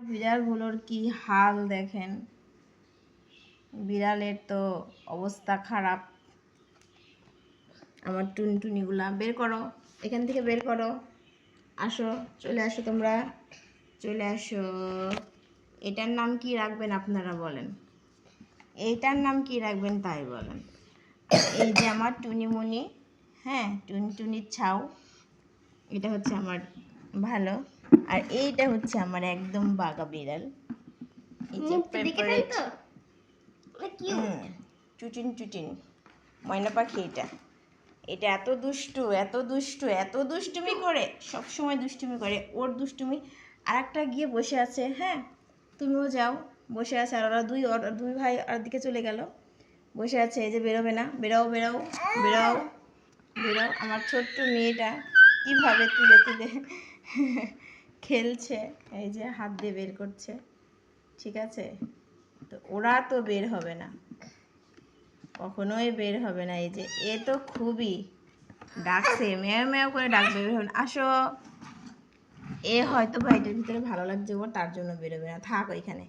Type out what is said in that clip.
বিড়ালগুলোর কি হাল দেখেন, বিড়ালের তো অবস্থা খারাপ। আমার টুনটুনিগুলা বের করো, এখান থেকে বের করো, আসো, চলে আসো, তোমরা চলে আসো। এটার নাম কি রাখবেন আপনারা বলেন, এইটার নাম কি রাখবেন তাই বলেন। এই যে আমার টুনিমুনি, হ্যাঁ, টুনটুনির ছাউ, এটা হচ্ছে আমার ভালো, আর এইটা হচ্ছে আমার একদম বাঘা বিড়াল। এই যে প্রেপারেট চুটিন চুটিন ময়না পাখি। এটা এটা এত দুষ্টু, এত দুষ্টু, এত দুষ্টুমি করে, সব সময় দুষ্টুমি করে। ওর দুষ্টুমি আর একটা গিয়ে বসে আছে, হ্যাঁ, তুমিও যাও, বসে আছে। আর ওরা দুই ভাই আর দিকে চলে গেল, বসে আছে। এই যে বেরোবে না, বেরাও বেরাও বেরাও বেরাও। আমার ছোট্ট মেয়েটা কীভাবে তুলে তুলে খেলছে, এই যে হাত দিয়ে বের করছে, ঠিক আছে। তো ওরা তো বের হবে না, কখনোই বের হবে না। এই যে এ তো খুবই ডাকছে, মেয় মেয় করে ডাকবে, বের হবে না, আসো। এ হয়তো ভাইটার ভিতরে ভালো লাগছে ওর, তার জন্য বেরোবে না, থাক ওইখানে।